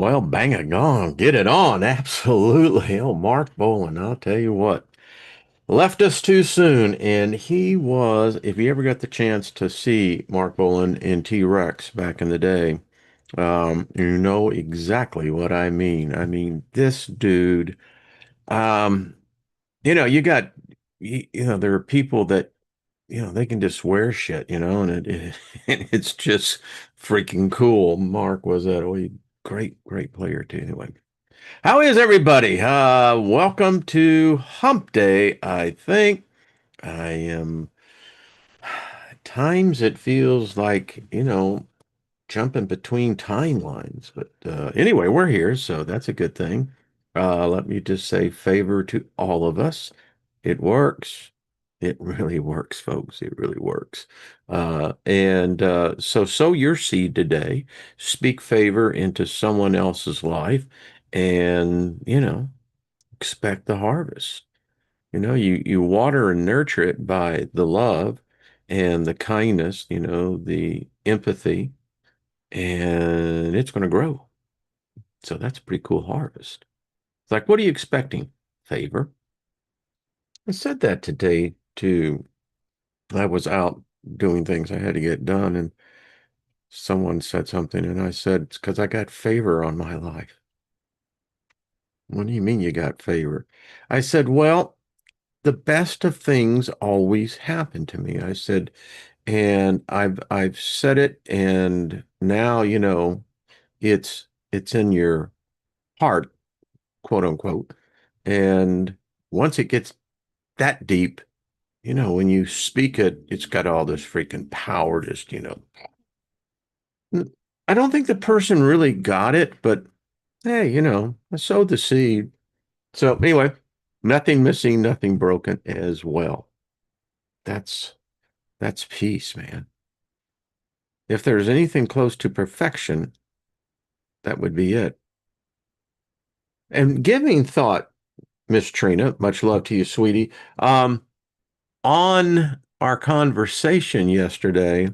Well, bang a gong, get it on. Absolutely. Oh, Mark Bolan, I'll tell you what, left us too soon. And he was, if you ever got the chance to see Mark Bolan in T-Rex back in the day, you know exactly what I mean. I mean, this dude, um, you got, there are people that, they can just swear shit, and and it's just freaking cool. Mark was that great, great player too. Anyway. How is everybody? Welcome to Hump Day, I think. I am, at times it feels like, jumping between timelines. But anyway, we're here, so that's a good thing. Let me just say favor to all of us. It works. It really works, folks. It really works. And sow your seed today. Speak favor into someone else's life and, expect the harvest. You water and nurture it by the love and the kindness, the empathy, and it's going to grow. So that's a pretty cool harvest. It's like, what are you expecting? Favor. I said that today too. I was out doing things I had to get done, and someone said something, and I said, it's because I got favor on my life. What do you mean you got favor? I said, well, the best of things always happen to me. I said, and I've said it, and now it's in your heart, quote unquote. And once it gets that deep, when you speak it, it's got all this freaking power. Just. I don't think the person really got it, but hey, I sowed the seed. So anyway, nothing missing, nothing broken as well. That's that's peace, man. If there's anything close to perfection, that would be it. And giving thought, Miss Trina, much love to you, sweetie. On our conversation yesterday,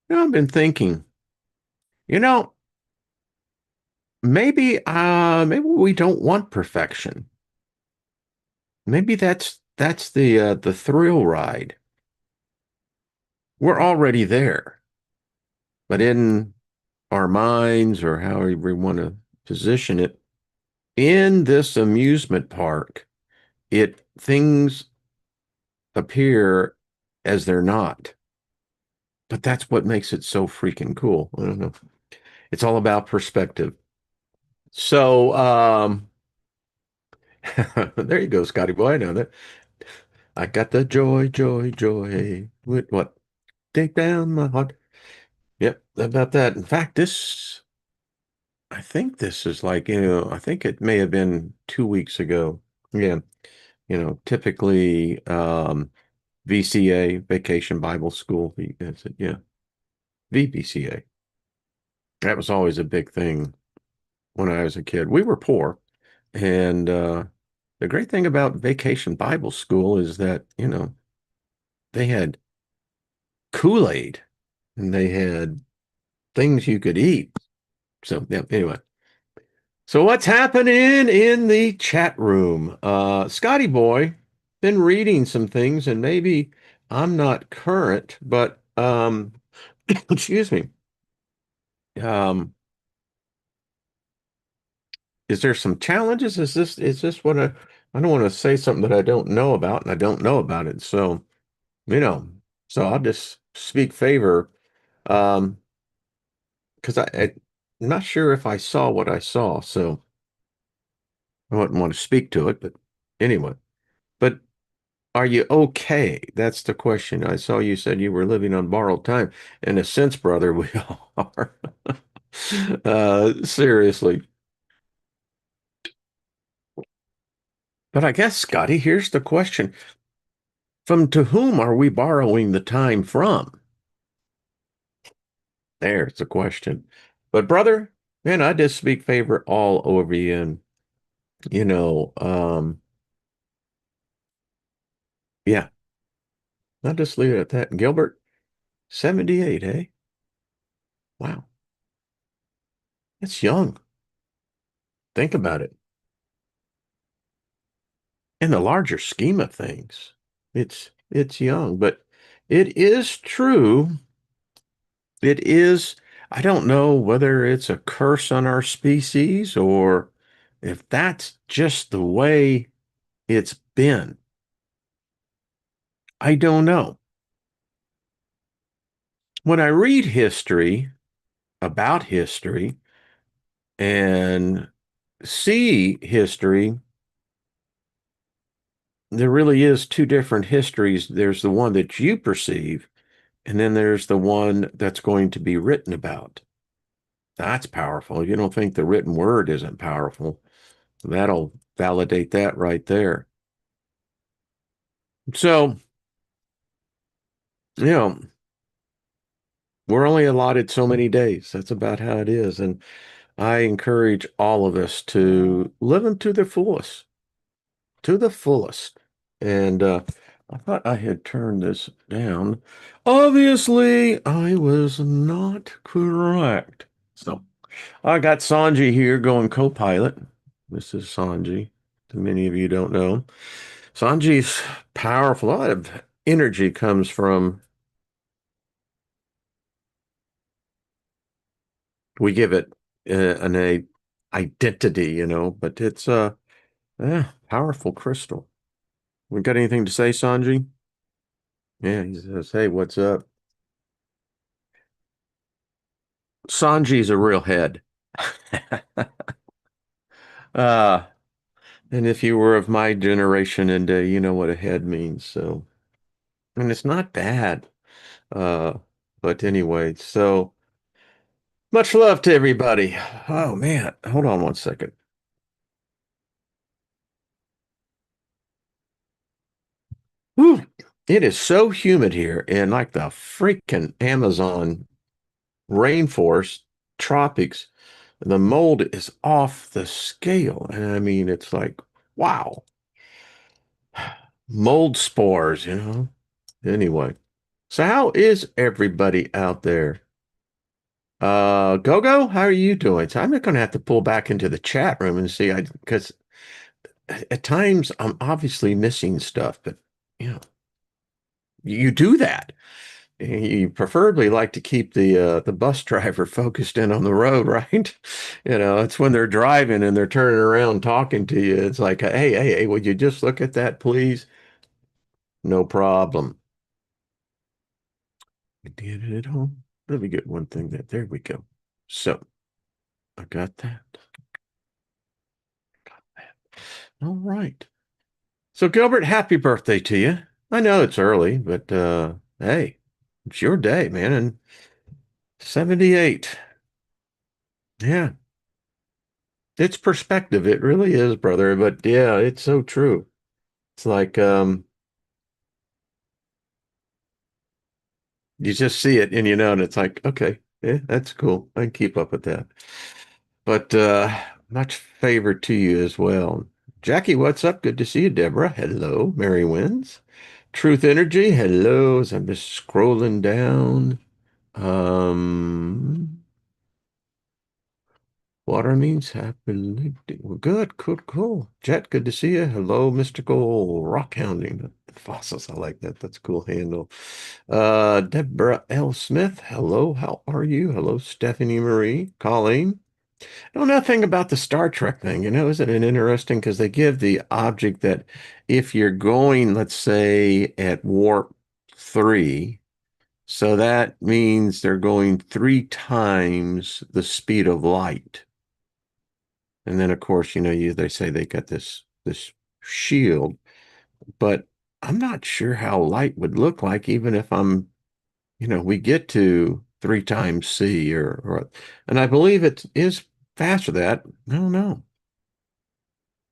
I've been thinking, you know, maybe we don't want perfection. Maybe that's the thrill ride. We're already there, but in our minds or however we want to position it, in this amusement park, it things appear as they're not. But that's what makes it so freaking cool. I don't know. It's all about perspective. So, there you go, Scotty boy. I know that. I got the joy, joy, joy. With what? Take down my heart. Yep, about that. In fact, I think this is like, I think it may have been 2 weeks ago. Yeah, typically VCA, Vacation Bible School. Yeah, VBCA. That was always a big thing when I was a kid. We were poor, and the great thing about Vacation Bible School is that, they had Kool-Aid and they had things you could eat. So, yeah, anyway. So what's happening in the chat room? Scotty boy, been reading some things and maybe I'm not current, but excuse me. Um, is there some challenges? Is this what I don't want to say something that I don't know about and I don't know about it. So, you know, so I'll just speak favor. Um, because I'm not sure if I saw what I saw, so I wouldn't want to speak to it, but anyway. But are you okay? That's the question. I saw you said you were living on borrowed time. In a sense, brother, we all are. Seriously. But I guess, Scotty, here's the question. From to whom are we borrowing the time from? There's the question. But brother, man, I just speak favor all over you. And, you know, um, yeah, I'll just leave it at that. Gilbert, 78, eh? Wow. That's young. Think about it. In the larger scheme of things, it's young, but it is true. It is, I don't know whether it's a curse on our species or if that's just the way it's been. I don't know. When I read history about history and see history, there really is two different histories. There's the one that you perceive, and then there's the one that's going to be written about. That's powerful. You don't think the written word isn't powerful. That'll validate that right there. So, you know, we're only allotted so many days. That's about how it is. And I encourage all of us to live them to their fullest, to the fullest. And I thought I had turned this down. Obviously, I was not correct. So I got Sanji here going co-pilot. This is Sanji. Many of you don't know. Sanji's powerful. A lot of energy comes from, we give it an identity, but it's a powerful crystal. We got anything to say, Sanji? Yeah, he says, hey, what's up? Sanji's a real head. uh, and if you were of my generation and you know what a head means, so and it's not bad. Uh, but anyway, so much love to everybody. Oh man, hold on one second. Whew. It is so humid here in like the freaking Amazon rainforest, tropics. The mold is off the scale. And I mean, it's like, wow, mold spores. Anyway, so how is everybody out there? Gogo, how are you doing? So I'm not going to have to pull back into the chat room and see, because at times I'm obviously missing stuff, but you know, you do that. You preferably like to keep the bus driver focused in on the road, right? It's when they're driving and they're turning around talking to you. It's like, hey, would you just look at that, please? No problem. I did it at home. Let me get one thing that, there we go. So I got that. Got that. All right. So Gilbert, happy birthday to you. I know it's early, but hey, it's your day, man. And 78. Yeah. It's perspective. It really is, brother. But yeah, it's so true. It's like you just see it and and it's like, okay, yeah, that's cool. I can keep up with that. But much favor to you as well. Jackie, what's up? Good to see you, Deborah. Hello, Mary Wins. Truth Energy, hello. As I'm just scrolling down. Um Water means happy. Well, good, cool. Jet, good to see you. Hello, mystical rock hounding. The fossils, I like that. That's a cool handle. Deborah L. Smith, hello, how are you? Hello, Stephanie Marie. Colleen. Know nothing about the Star Trek thing. Isn't it interesting? Because they give the object that if you're going, let's say, at warp 3, so that means they're going 3 times the speed of light. And then of course, they say they got this shield, but I'm not sure how light would look like even if we get to 3 times C or and I believe it is faster than that. I don't know.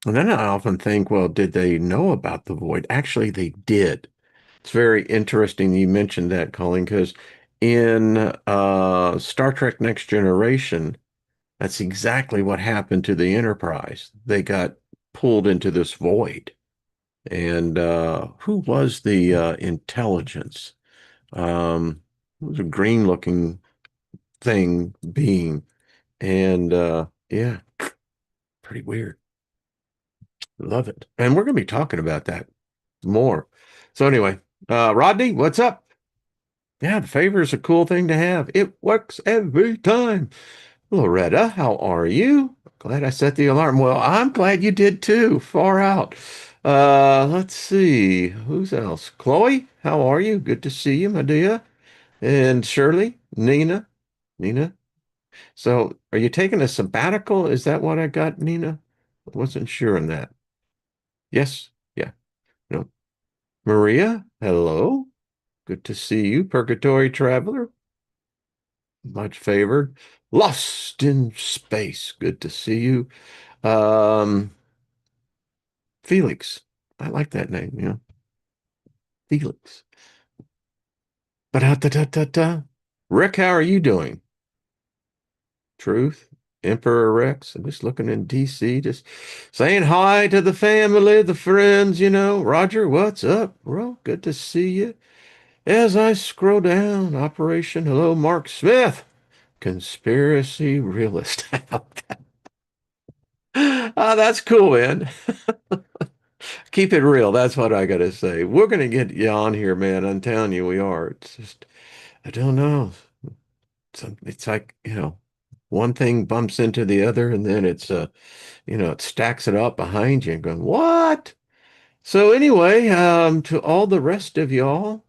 And then I often think, well, did they know about the void? Actually, they did. It's very interesting you mentioned that, Colin, because in Star Trek Next Generation, that's exactly what happened to the Enterprise. They got pulled into this void. And who was the intelligence? It was a green looking thing being. And yeah, pretty weird. Love it. And we're going to be talking about that more. So anyway, Rodney, what's up? Yeah, the favor is a cool thing to have. It works every time. Loretta, how are you? Glad I set the alarm. Well, I'm glad you did too. Far out. Let's see. Who's else? Chloe, how are you? Good to see you, my dear. And Shirley, Nina, Nina. So, are you taking a sabbatical? Is that what I got, Nina? I wasn't sure on that. Yes. Yeah. No. Maria, hello. Good to see you, Purgatory Traveler. Much favored. Lost in Space. Good to see you. Um, Felix. I like that name, Felix. Ba-da-da-da-da-da. Rick, how are you doing? Truth. Emperor Rex. I'm just looking in DC, just saying hi to the family, the friends. Roger, what's up, bro? Good to see you. As I scroll down, Operation Hello, Mark Smith. Conspiracy realist. Ah, that's cool, man. Keep it real. That's what I gotta say. We're gonna get you on here, man. I'm telling you, we are. It's just, I don't know. It's like, one thing bumps into the other, and then it stacks it up behind you and going, what? So anyway, to all the rest of y'all,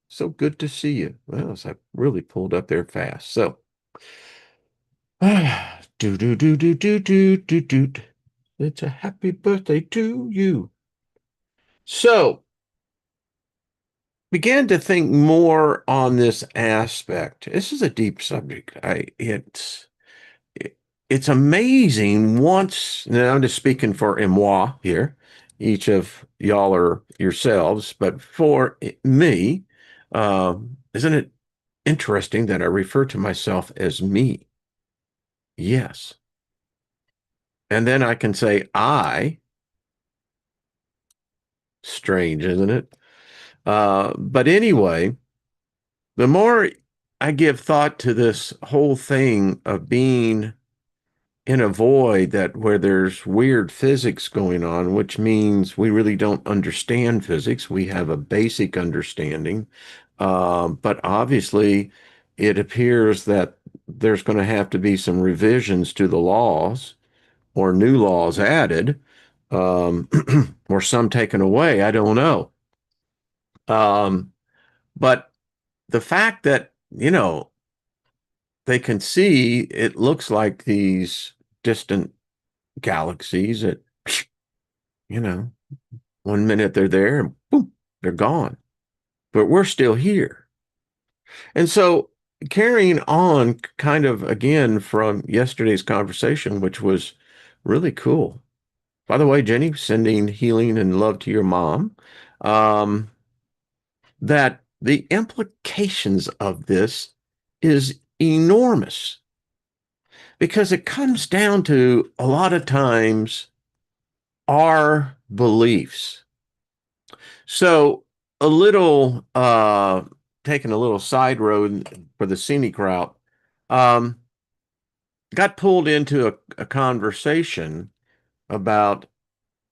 so good to see you. Well, I really pulled up there fast. So, do do do do do do do do. It's a happy birthday to you. So, began to think more on this aspect. This is a deep subject. It, it's amazing once, now I'm just speaking for moi here. Each of y'all are yourselves, but for me, isn't it interesting that I refer to myself as me? Yes. And then I can say I, strange, isn't it? But anyway, the more I give thought to this whole thing of being in a void that where there's weird physics going on, which means we really don't understand physics. We have a basic understanding, but obviously it appears that there's going to have to be some revisions to the laws or new laws added, um, or some taken away. I don't know. Um, but the fact that, they can see it looks like these distant galaxies that, you know, one minute they're there and boom, they're gone. But we're still here. And so carrying on kind of again from yesterday's conversation, which was really cool. By the way, Jenny, sending healing and love to your mom. Um, that the implications of this is enormous because it comes down to a lot of times our beliefs. So a little taking a little side road for the scenic route, um, got pulled into a conversation about,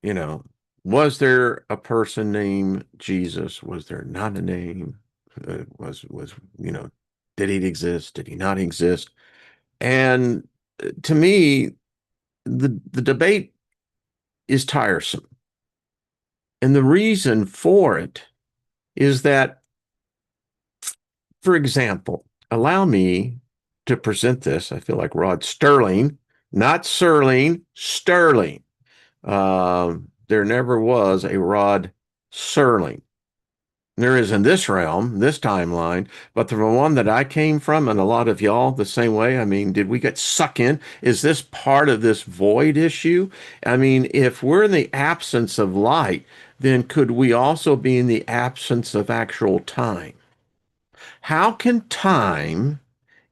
you know, was there a person named Jesus? Was there not a name? Was did he exist? Did he not exist? And to me, the debate is tiresome. And the reason for it is that, for example, allow me to present this. I feel like Rod Sterling, not Serling, Sterling. There never was a Rod Serling. There is in this realm, this timeline, but the one that I came from, and a lot of y'all the same way. I mean, did we get sucked in? Is this part of this void issue? I mean, if we're in the absence of light, then could we also be in the absence of actual time? How can time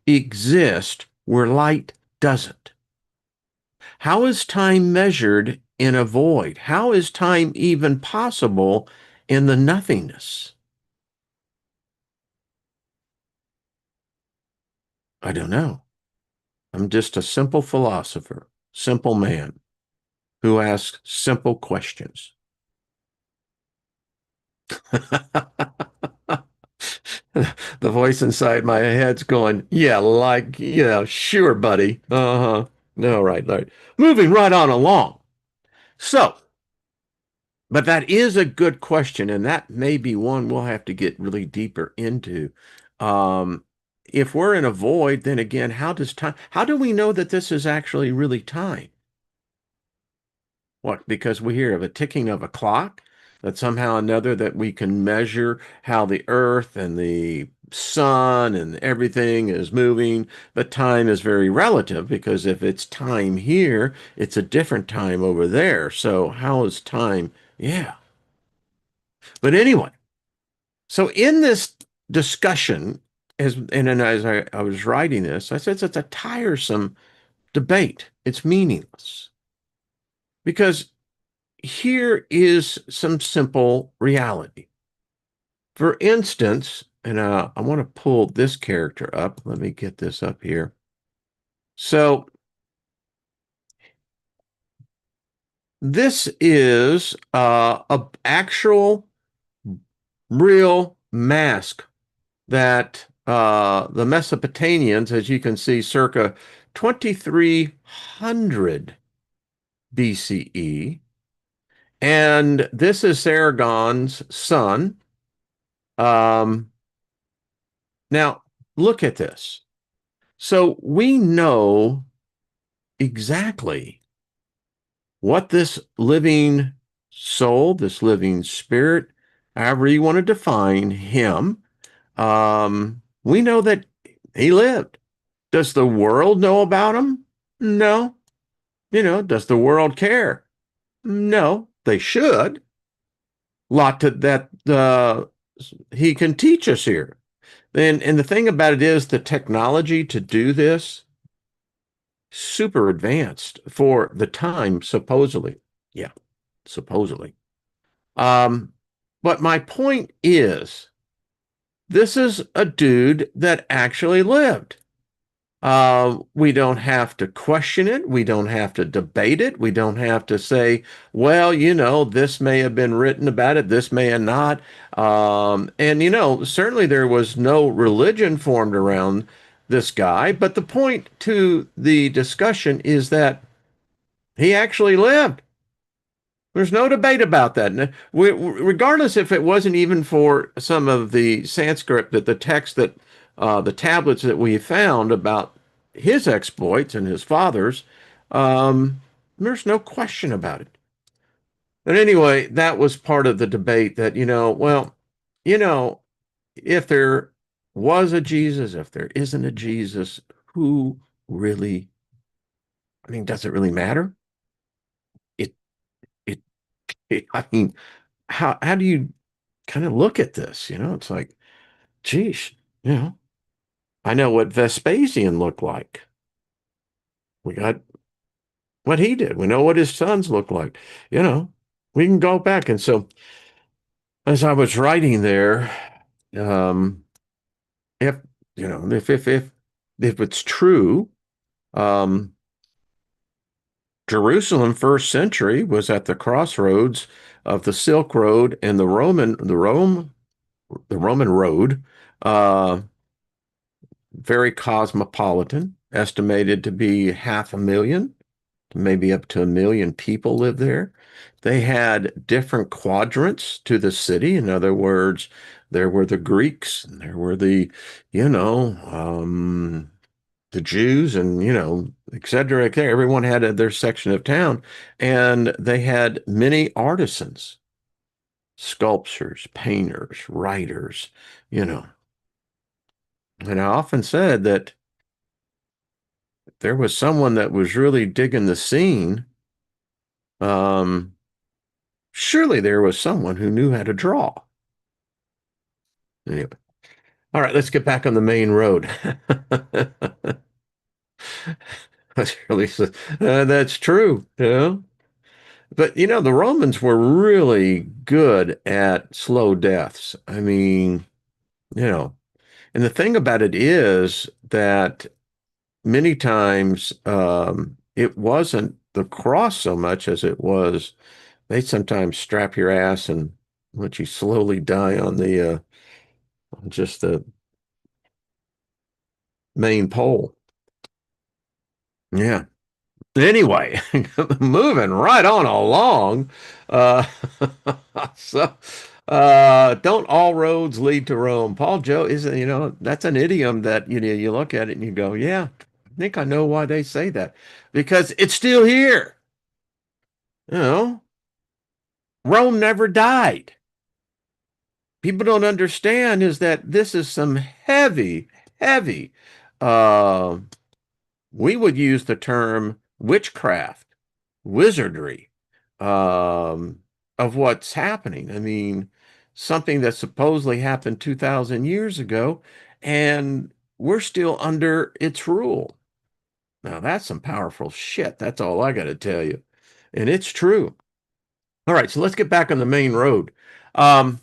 exist where light doesn't? How is time measured in a void? How is time even possible in the nothingness? I don't know. I'm just a simple philosopher, simple man. who asks simple questions. The voice inside my head's going, yeah, like, sure, buddy. Uh-huh. All right, all right. Moving right on along. So, but that is a good question, and that may be one we'll have to get really deeper into. Um, if we're in a void, then again, how do we know that this is actually really time? What, because we hear of a ticking of a clock, that somehow or another that we can measure how the earth and the sun and everything is moving, but time is very relative because if it's time here, it's a different time over there. So how is time? Yeah. But anyway, so in this discussion, as I was writing this, I said it's a tiresome debate. It's meaningless because here is some simple reality. For instance, and I want to pull this character up. Let me get this up here. So this is a actual real mask that the Mesopotamians, as you can see, circa 2300 BCE, and this is Sargon's son. Um, Now, look at this. So we know exactly what this living soul, this living spirit, however you want to define him, we know that he lived. Does the world know about him? No. Does the world care? No. They should. Lot that he can teach us here. And the thing about it is the technology to do this super advanced for the time, supposedly. Yeah, supposedly. Um, but my point is, this is a dude that actually lived. We don't have to question it. We don't have to debate it. We don't have to say, well, this may have been written about it, this may have not. And, certainly there was no religion formed around this guy. But the point to the discussion is that he actually lived. There's no debate about that. Regardless if it wasn't even for some of the Sanskrit, that the text that the tablets that we found about his exploits and his father's, there's no question about it. But anyway, that was part of the debate that, well, you know, if there was a Jesus, if there isn't a Jesus, who really, I mean, does it really matter? It, it, I mean, how do you kind of look at this? It's like, geez, you know, I know what Vespasian looked like. We got what he did. We know what his sons look like. You know, we can go back. And so as I was writing there, um, if if it's true, um, Jerusalem first century was at the crossroads of the Silk Road and the Roman road. Uh, Very cosmopolitan, estimated to be 500,000, maybe up to 1 million people live there. They had different quadrants to the city. In other words, there were the Greeks, and there were the Jews, and et cetera, et cetera. Everyone had their section of town, and they had many artisans, sculptors, painters, writers, you know. And I often said that there was someone that was really digging the scene, um, surely there was someone who knew how to draw. Anyway, all right, let's get back on the main road. That's really, that's true, But the Romans were really good at slow deaths. I mean, you know, and the thing about it is that many times it wasn't the cross so much as it was they sometimes strap your ass and let you slowly die on the just the main pole. Yeah. Anyway, moving right on along. Uh, so, don't all roads lead to Rome? Paul Joe is, that's an idiom that, you look at it and you go, yeah, I think I know why they say that because it's still here. You know, Rome never died. People don't understand is that this is some heavy, heavy, uh, we would use the term witchcraft, wizardry, um, of what's happening. I mean, something that supposedly happened 2,000 years ago, and we're still under its rule. Now, that's some powerful shit. That's all I got to tell you. And it's true. All right, so let's get back on the main road. Um,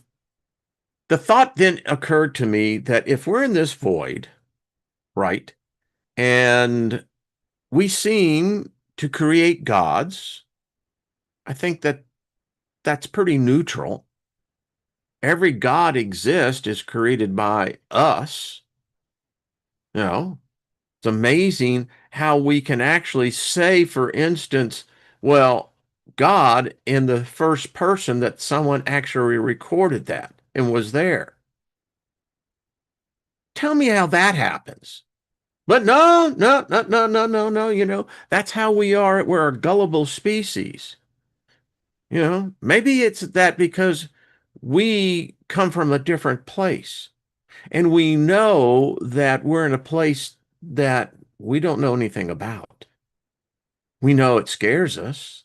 the thought then occurred to me that if we're in this void, right, and we seem to create gods, I think that that's pretty neutral. Every God exists is created by us. You know, it's amazing how we can actually say, for instance, well, God in the first person that someone actually recorded that and was there. Tell me how that happens. But no, no, no, no, no, no, no. That's how we are. We're a gullible species. Maybe it's that because we come from a different place and we know that we're in a place that we don't know anything about. We know it scares us.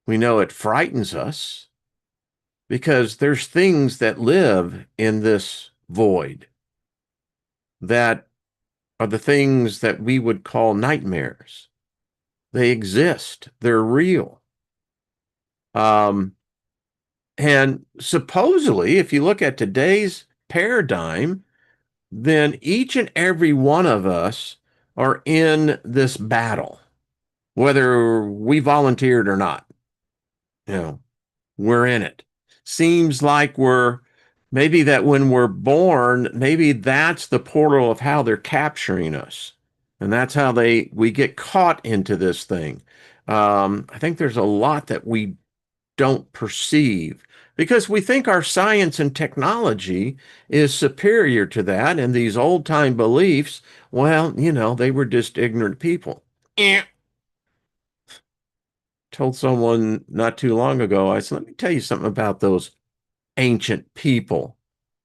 We know it frightens us because there's things that live in this void that are the things that we would call nightmares. They exist. They're real. Um, and supposedly, if you look at today's paradigm, then each and every one of us are in this battle, whether we volunteered or not. You know, we're in it. Seems like we're maybe that when we're born, maybe that's the portal of how they're capturing us. And that's how we get caught into this thing. I think there's a lot that we don't perceive because we think our science and technology is superior to that. And these old time beliefs, well, they were just ignorant people. Eh. Told someone not too long ago, I said, let me tell you something about those ancient people.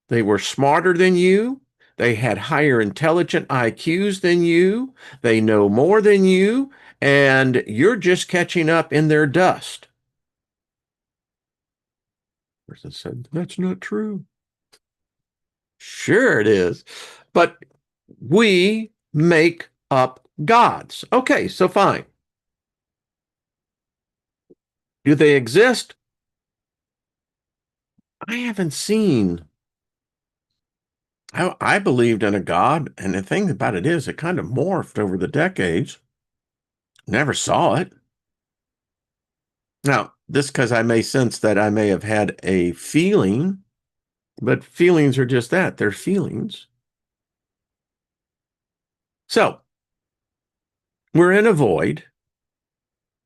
They were smarter than you. They had higher intelligent IQs than you. They know more than you. And you're just catching up in their dust. Person said, that's not true. Sure, it is. But we make up gods. Okay, so fine. Do they exist? I haven't seen. I believed in a god, and the thing about it is, it kind of morphed over the decades. Never saw it. Now, this because I may sense that I may have had a feeling, but feelings are just that. They're feelings. So we're in a void.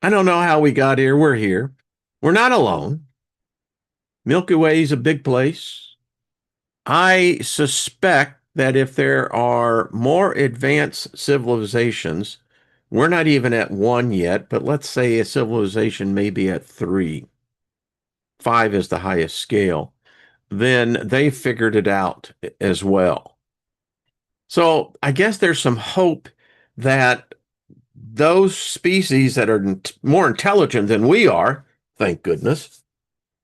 I don't know how we got here. We're here. We're not alone. Milky Way is a big place. I suspect that if there are more advanced civilizations, we're not even at one yet, but let's say a civilization may be at three. Five is the highest scale. Then they figured it out as well. So I guess there's some hope that those species that are more intelligent than we are, thank goodness,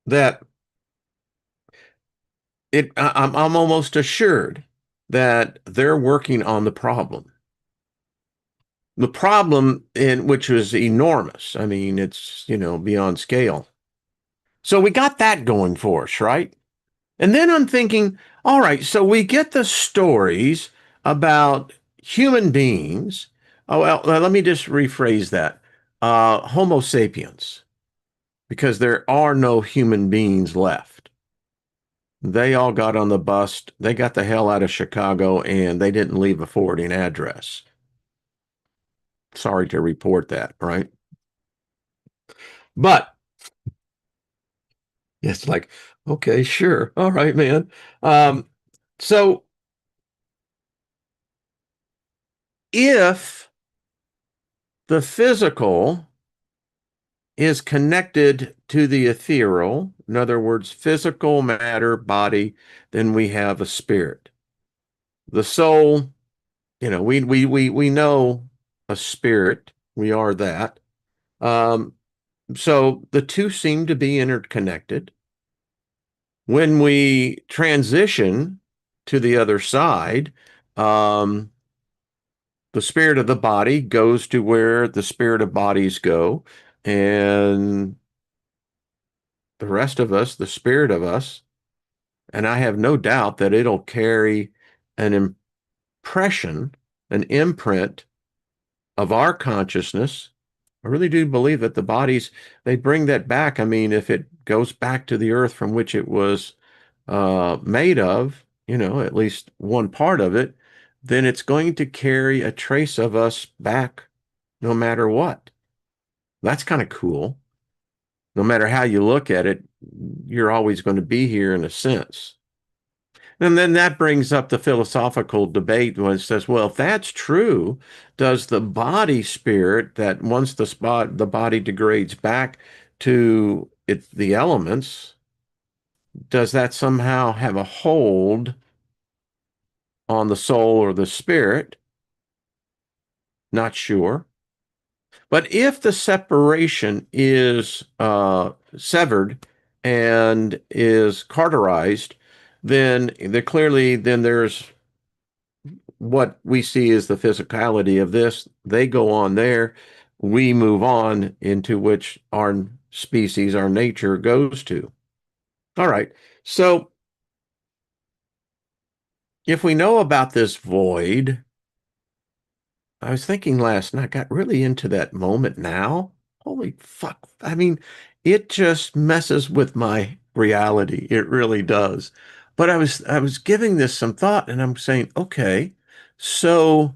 that I'm almost assured that they're working on the problem. The problem in which was enormous. I mean, it's, beyond scale. So we got that going for us, right? And then I'm thinking, all right, so we get the stories about human beings. Oh, well, let me just rephrase that. Homo sapiens, because there are no human beings left. They all got on the bus. They got the hell out of Chicago and they didn't leave a forwarding address. Sorry to report that, right? But it's like, okay, sure. All right, man. Um, so if the physical is connected to the ethereal, in other words, physical matter, body, then we have a spirit. The soul, we know a spirit. We are that. Um, so the two seem to be interconnected. When we transition to the other side, um, the spirit of the body goes to where the spirit of bodies go, and the rest of us, the spirit of us, and I have no doubt that it'll carry an impression, an imprint of our consciousness. I really do believe that the bodies, they bring that back. I mean, if it goes back to the earth from which it was made of, at least one part of it, then it's going to carry a trace of us back no matter what. That's kind of cool. No matter how you look at it, you're always going to be here in a sense. And then that brings up the philosophical debate when it says, well, if that's true, does the body spirit that once the body degrades back to the elements, does that somehow have a hold on the soul or the spirit? Not sure. But if the separation is severed and is cauterized, then there's what we see as the physicality of this. They go on there. We move on into which our species, our nature goes to. All right. So if we know about this void, I was thinking last night, got really into that moment now. Holy fuck. I mean, it just messes with my reality. It really does. But I was giving this some thought and I'm saying, okay, so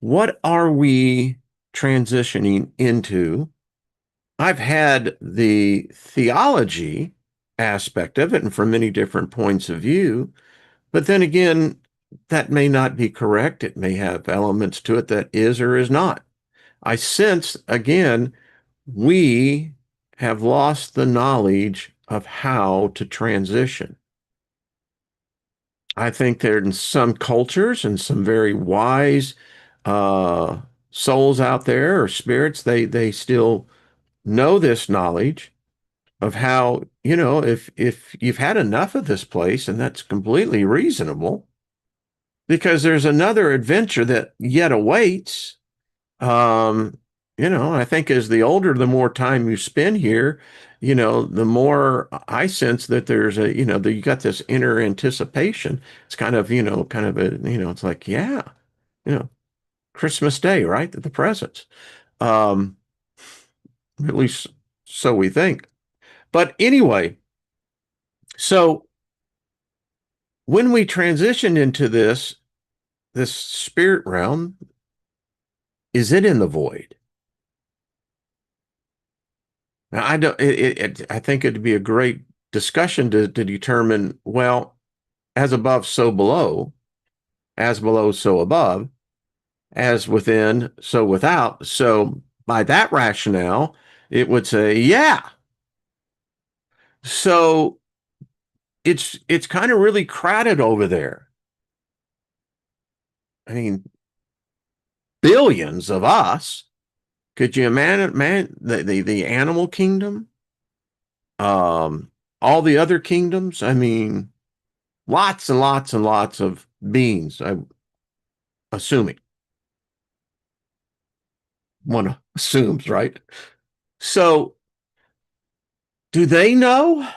what are we transitioning into? I've had the theology aspect of it and from many different points of view, but then again, that may not be correct. It may have elements to it that is or is not. I sense, again, we have lost the knowledge of how to transition. I think there in some cultures and some very wise uh, souls out there or spirits, they still know this knowledge of how, if you've had enough of this place, and that's completely reasonable, because there's another adventure that yet awaits. Um, I think as the older, the more time you spend here, the more I sense that there's that you got this inner anticipation. It's kind of it's like, yeah, you know, Christmas Day, right? The presents. Um, at least so we think. But anyway, so when we transition into this spirit realm, is it in the void? Now, I don't. I think it'd be a great discussion to determine. Well, as above, so below. As below, so above. As within, so without. So by that rationale, it would say, yeah. So it's kind of really crowded over there. I mean, billions of us. Could you imagine, man, the animal kingdom? Um, all the other kingdoms? I mean, lots and lots and lots of beings, I'm assuming. One assumes, right? So, do they know?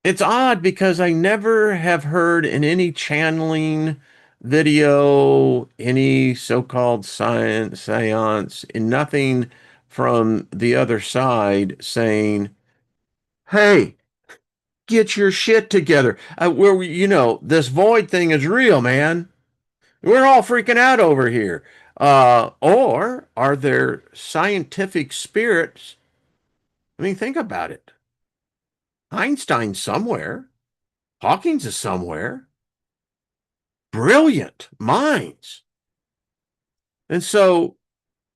It's odd because I never have heard in any channeling video, any so-called science, seance, in nothing from the other side saying, hey, get your shit together. This void thing is real, man. We're all freaking out over here. Or are there scientific spirits? I mean, think about it. Einstein's somewhere. Hawking's is somewhere. Brilliant minds. And so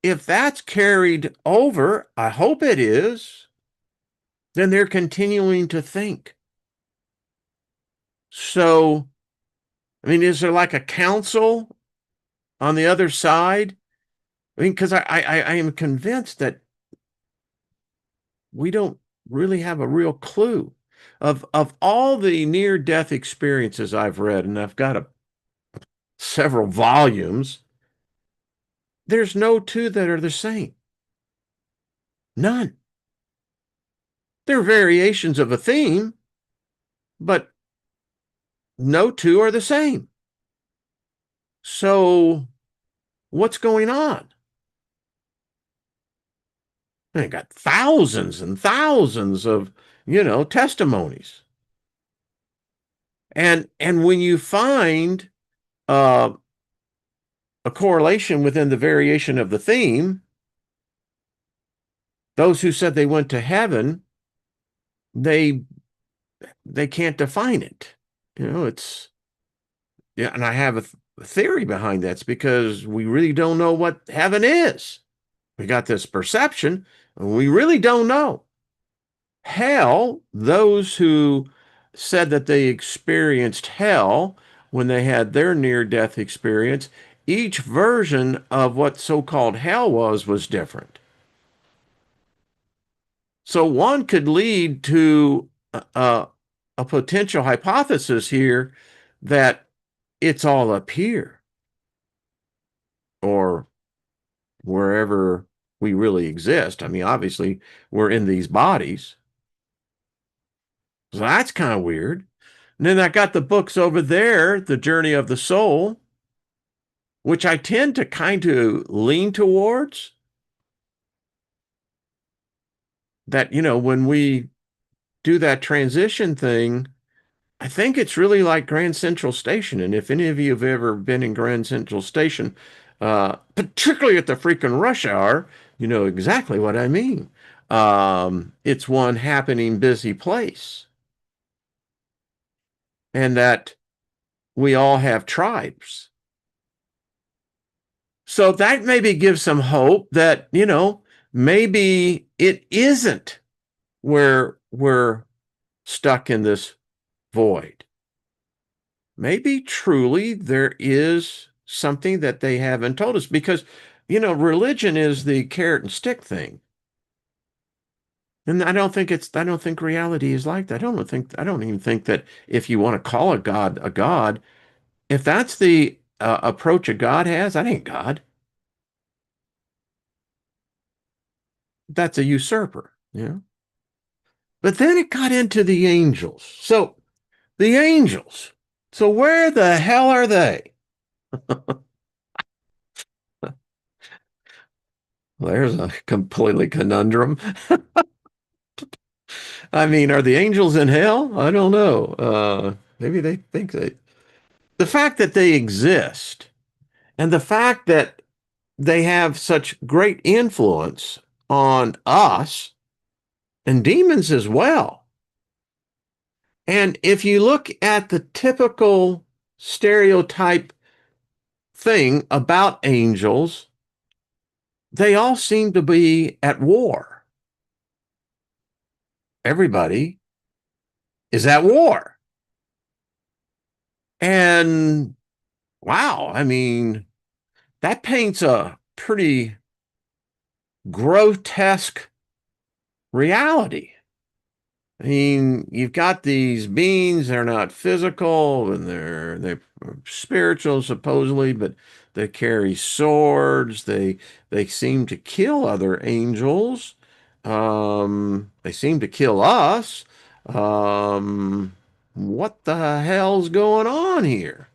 if that's carried over, I hope it is, then they're continuing to think. So, I mean, is there like a council on the other side? I mean, because I am convinced that we don't really have a real clue of all the near-death experiences I've read, and I've got several volumes. There's no two that are the same. None. They're variations of a theme, but no two are the same. So what's going on? I got thousands and thousands of, testimonies. And when you find uh, a correlation within the variation of the theme, those who said they went to heaven, they they can't define it. It's yeah, and I have a theory behind that. It's because we really don't know what heaven is. We got this perception, and we really don't know. Hell, those who said that they experienced hell when they had their near-death experience, each version of what so-called hell was different. So one could lead to a potential hypothesis here that it's all up here or wherever we really exist. I mean, obviously, we're in these bodies. So that's kind of weird. And then I got the books over there, The Journey of the Soul, which I tend to kind of lean towards. That, when we do that transition thing, I think it's really like Grand Central Station. And if any of you have ever been in Grand Central Station, particularly at the freaking rush hour, you know exactly what I mean. It's one happening busy place. And that we all have tribes. So that maybe gives some hope that, maybe it isn't where we're stuck in this void. Maybe truly there is something that they haven't told us because, religion is the carrot and stick thing. And I don't think reality is like that. I don't even think that if you want to call a God, if that's the approach a God has, that ain't God. That's a usurper, But then it got into the angels. So the angels. So where the hell are they? There's a completely conundrum. I mean, are the angels in hell? I don't know. Maybe they think they. The fact that they exist and the fact that they have such great influence on us and demons as well. And if you look at the typical stereotype thing about angels, they all seem to be at war. Everybody is at war. And wow, I mean, that paints a pretty grotesque reality. I mean, you've got these beings, they're not physical and they're spiritual supposedly, but they carry swords. They seem to kill other angels. They seem to kill us. What the hell's going on here?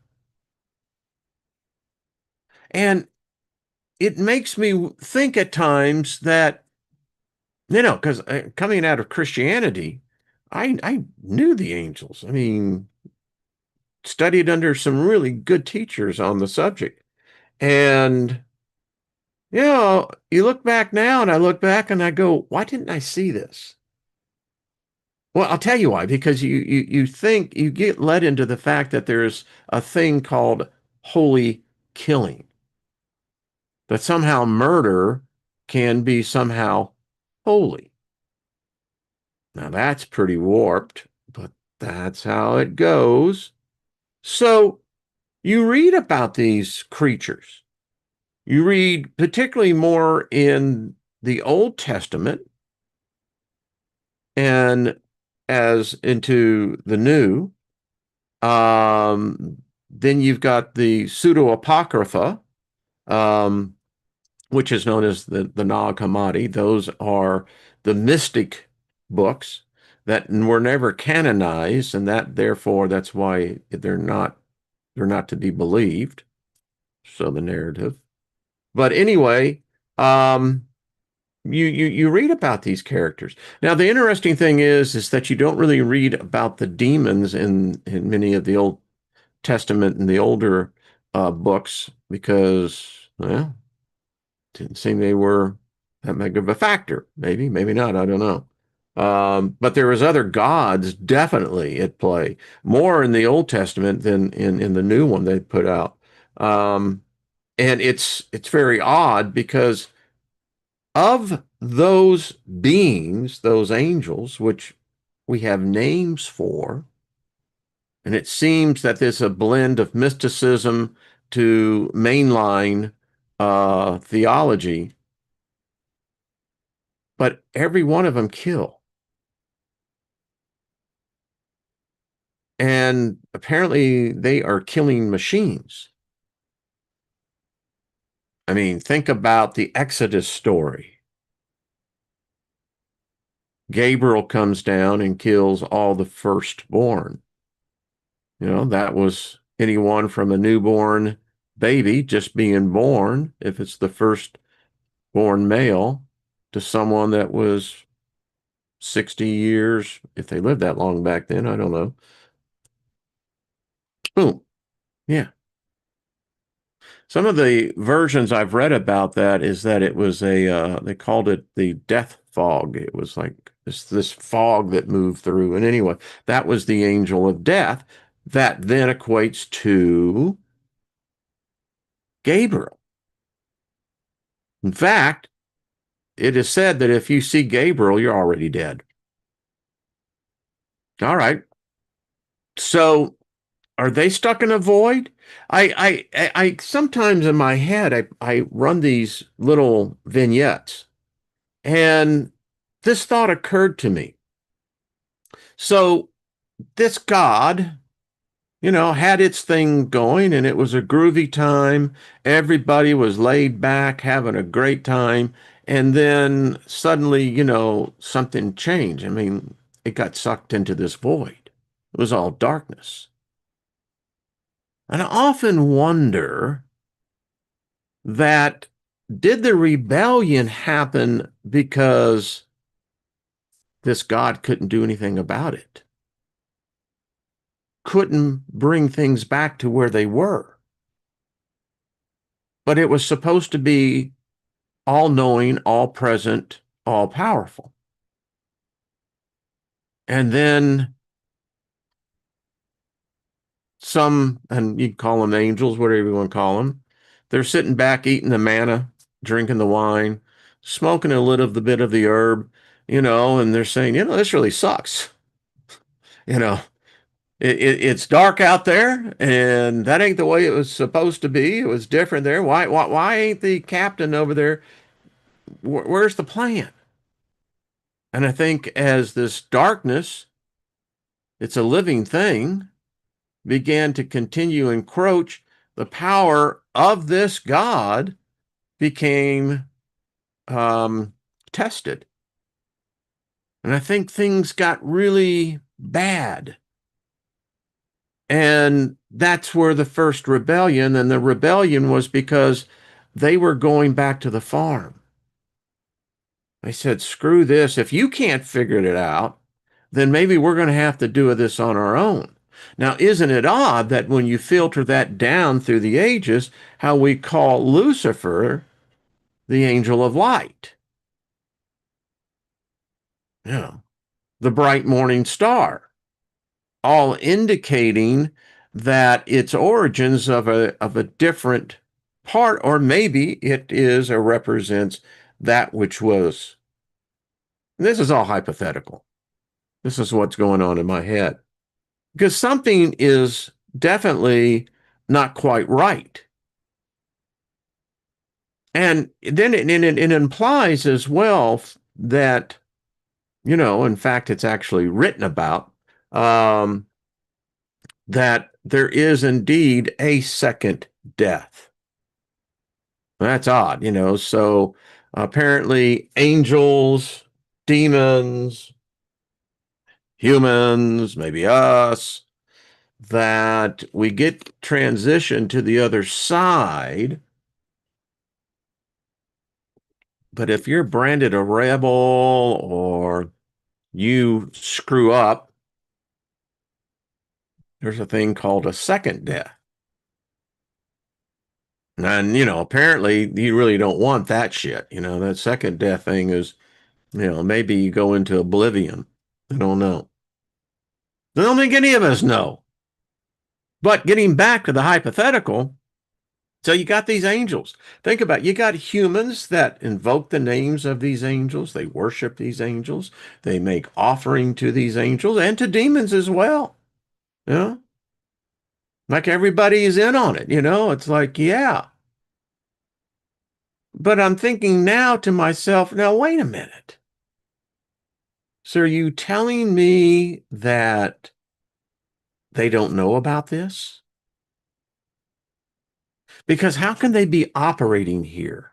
And it makes me think at times that Because coming out of Christianity, I knew the angels. I mean, studied under some really good teachers on the subject. And, you look back now and I look back and I go, why didn't I see this? Well, I'll tell you why, because you think you get led into the fact that there's a thing called holy killing, that somehow murder can be somehow holy. Now that's pretty warped, but that's how it goes. So you read about these creatures. You read particularly more in the Old Testament and as into the New. Then you've got the pseudo-apocrypha, um, which is known as the Nag Hammadi. Those are the mystic books that were never canonized, and that therefore that's why they're not to be believed. So the narrative. But anyway, um, you read about these characters. Now, the interesting thing is that you don't really read about the demons in many of the Old Testament and the older books because, well, didn't seem they were that big of a factor. Maybe, maybe not. I don't know. But there was other gods definitely at play, more in the Old Testament than in the new one they put out. Um, and it's very odd because of those beings, those angels, which we have names for, and it seems that there's a blend of mysticism to mainline theology, but every one of them kill. And apparently they are killing machines. I mean, think about the Exodus story. Gabriel comes down and kills all the firstborn. That was anyone from a newborn baby just being born, if it's the firstborn male, to someone that was 60 years, if they lived that long back then, I don't know. Boom. Yeah. Some of the versions I've read about that is that it was they called it the death fog. It was like this fog that moved through. And anyway, that was the angel of death. That then equates to Gabriel. In fact, it is said that if you see Gabriel, you're already dead. All right. So are they stuck in a void? I sometimes in my head I run these little vignettes, and this thought occurred to me. So this God, had its thing going, and it was a groovy time. Everybody was laid back, having a great time, and then suddenly, something changed. I mean, it got sucked into this void. It was all darkness. And I often wonder that did the rebellion happen because this God couldn't do anything about it? Couldn't bring things back to where they were. But it was supposed to be all knowing, all present, all powerful. And then some, and you call them angels, whatever you want to call them, they're sitting back eating the manna, drinking the wine, smoking a little of the bit of the herb, and they're saying, this really sucks. You know, it's dark out there, and that ain't the way it was supposed to be. It was different there. Why ain't the captain over there? Where's the plan? And I think as this darkness, it's a living thing, began to continue to encroach, the power of this God became tested. And I think things got really bad. And that's where the first rebellion, and the rebellion was because they were going back to the farm. They said, screw this. If you can't figure it out, then maybe we're going to have to do this on our own. Now, isn't it odd that when you filter that down through the ages, how we call Lucifer the angel of light? Yeah. The bright morning star, all indicating that its origins of a different part, or maybe it is or represents that which was. This is all hypothetical. This is what's going on in my head. Because something is definitely not quite right. And then it implies as well that, in fact, it's actually written about, um, that there is indeed a second death. That's odd, So apparently, angels, demons, humans, maybe us, that we get transition to the other side. But if you're branded a rebel or you screw up, there's a thing called a second death. And, apparently you really don't want that shit. That second death thing is, maybe you go into oblivion. I don't know. I don't think any of us know. But getting back to the hypothetical, so you got these angels. Think about it. You got humans that invoke the names of these angels. They worship these angels. They make offering to these angels and to demons as well. You know, like everybody is in on it. It's like, yeah. But I'm thinking now to myself, now, wait a minute. So are you telling me that they don't know about this? Because how can they be operating here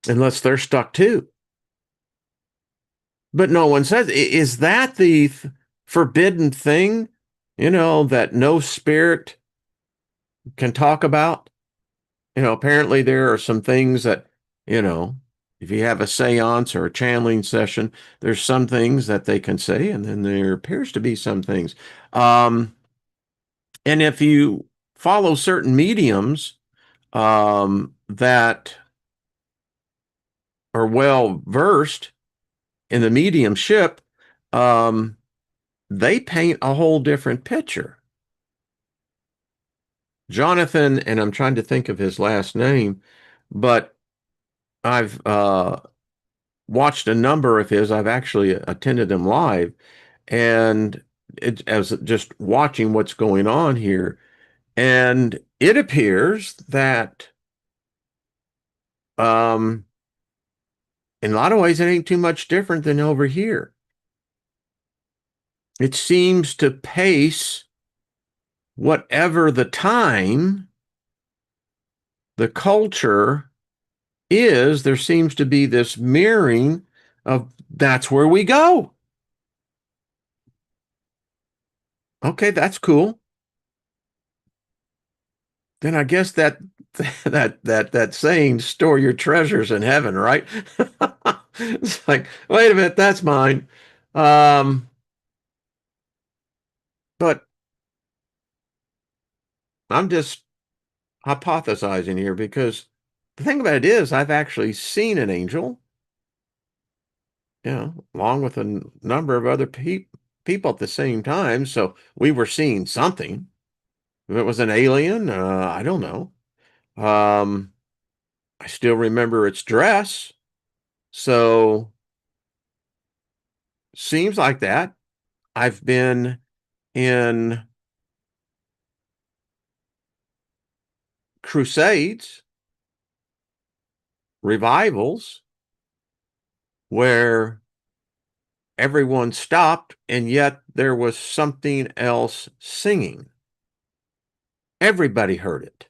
unless they're stuck too? But no one says, is that the forbidden thing, that no spirit can talk about? Apparently there are some things that, you know, if you have a seance or a channeling session, there's some things that they can say, and then there appears to be some things. And if you follow certain mediums that are well versed in the mediumship, um, they paint a whole different picture. Jonathan, and I'm trying to think of his last name, but I've watched a number of his. I've actually attended them live, and as just watching what's going on here, and it appears that um, in a lot of ways it ain't too much different than over here. It seems to pace whatever the time, the culture is. There seems to be this mirroring of that's where we go. Okay, that's cool. Then I guess that that saying, store your treasures in heaven, right? It's like, wait a minute, that's mine. Um, but I'm just hypothesizing here because the thing about it is I've actually seen an angel, along with a number of other people at the same time. So we were seeing something. If it was an alien, I don't know. Um, I still remember its dress. So seems like that. I've been in crusades, revivals, where everyone stopped and yet there was something else singing. Everybody heard it.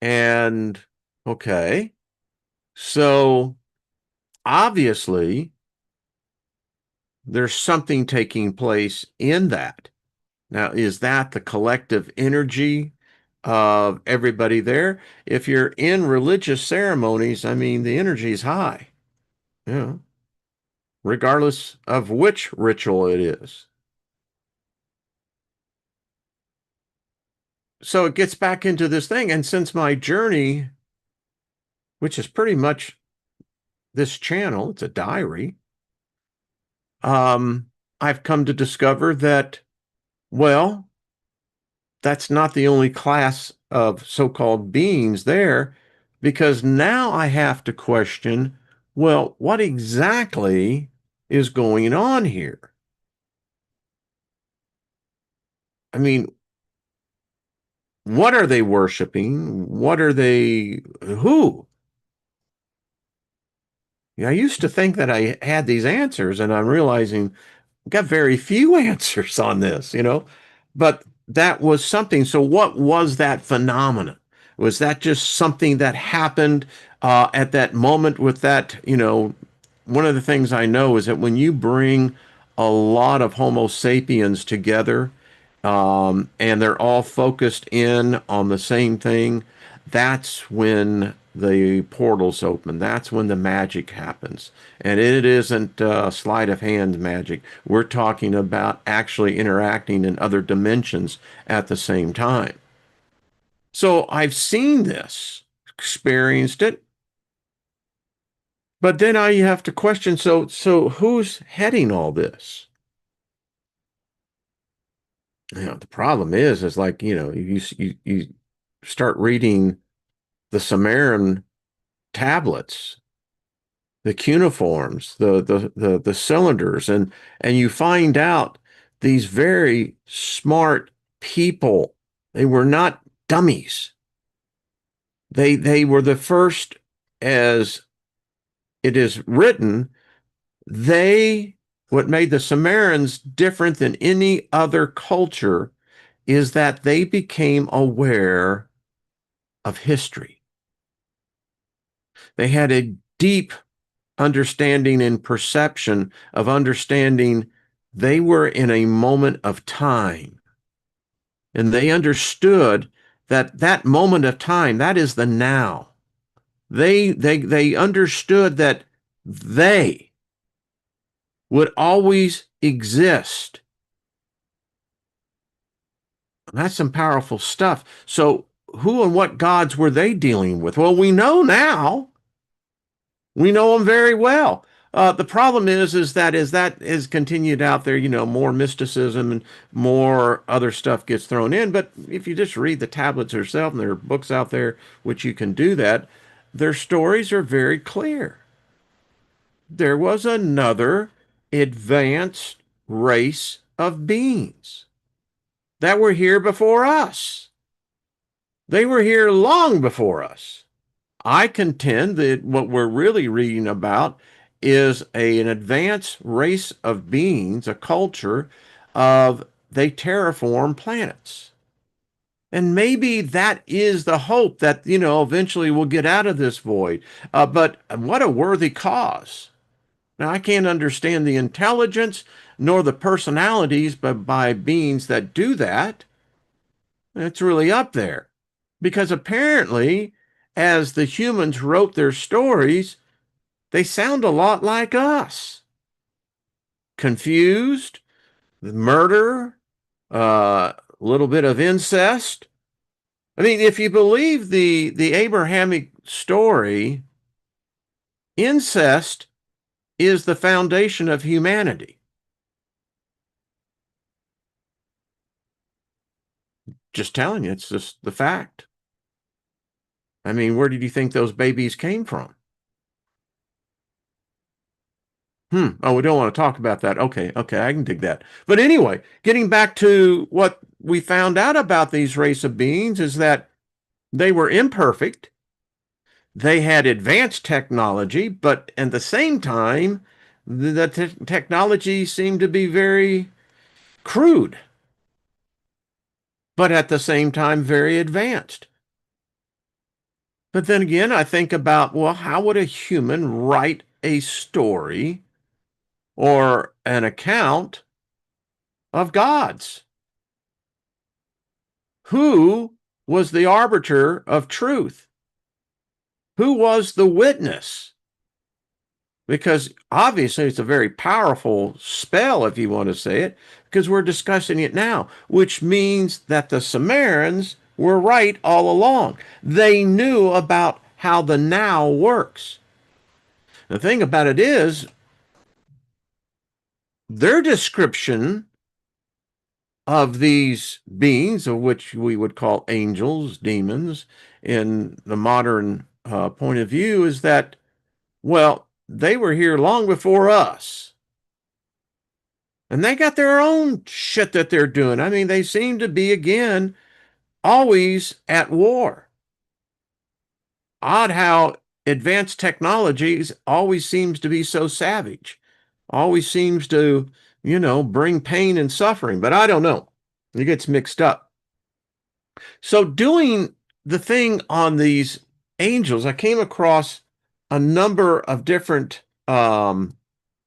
And okay, so obviously there's something taking place in that. Now, is that the collective energy? of everybody there. If you're in religious ceremonies, I mean, the energy is high, you know, regardless of which ritual it is. So it gets back into this thing. And since my journey, which is pretty much this channel, it's a diary, um, I've come to discover that, well, that's not the only class of so-called beings there, because now I have to question, well, what exactly is going on here? I mean, what are they worshiping? What are they, who? I used to think that I had these answers, and I'm realizing got very few answers on this, but that was something. So, what was that phenomenon? Was that just something that happened at that moment with that? One of the things I know is that when you bring a lot of Homo sapiens together, and they're all focused in on the same thing, that's when the portals open. That's when the magic happens. And it isn't sleight of hand magic. We're talking about actually interacting in other dimensions at the same time. So I've seen this, experienced it, but then I have to question, so who's heading all this? The problem is like, you start reading the Sumerian tablets, the cuneiforms, the cylinders, and you find out these very smart people. They were not dummies. They were the first, as it is written, they what made the Sumerians different than any other culture is that they became aware of history. They had a deep understanding and perception of understanding they were in a moment of time. And they understood that that moment of time, that is the now. They understood that they would always exist. And that's some powerful stuff. So who and what gods were they dealing with? Well, we know now. We know them very well. The problem is that as that is continued out there, more mysticism and more other stuff gets thrown in. But if you just read the tablets yourself, and there are books out there which you can do that, their stories are very clear. There was another advanced race of beings that were here before us. They were here long before us. I contend that what we're really reading about is an advanced race of beings, a culture of they terraform planets. And maybe that is the hope that, eventually we'll get out of this void. But what a worthy cause. Now, I can't understand the intelligence nor the personalities by beings that do that. It's really up there. Because apparently, as the humans wrote their stories, they sound a lot like us. Confused, murder, a little bit of incest. I mean, if you believe the Abrahamic story, incest is the foundation of humanity. Just telling you, it's just the fact. I mean, where did you think those babies came from? Oh, we don't want to talk about that. Okay, I can dig that. But anyway, getting back to what we found out about these race of beings is that they were imperfect. They had advanced technology, but at the same time, the technology seemed to be very crude, but at the same time, very advanced. But then again, I think about, well, how would a human write a story or an account of gods? Who was the arbiter of truth? Who was the witness? Because obviously it's a very powerful spell, if you want to say it, because we're discussing it now, which means that the Sumerians were right all along. They knew about how the now works. The thing about it is, their description of these beings, of which we would call angels, demons, in the modern point of view, is that, well, they were here long before us. And they got their own shit that they're doing. I mean, they seem to be, again, always at war. Odd how advanced technologies always seems to be so savage, always seems to, bring pain and suffering. But I don't know. It gets mixed up. So, doing the thing on these angels, I came across a number of different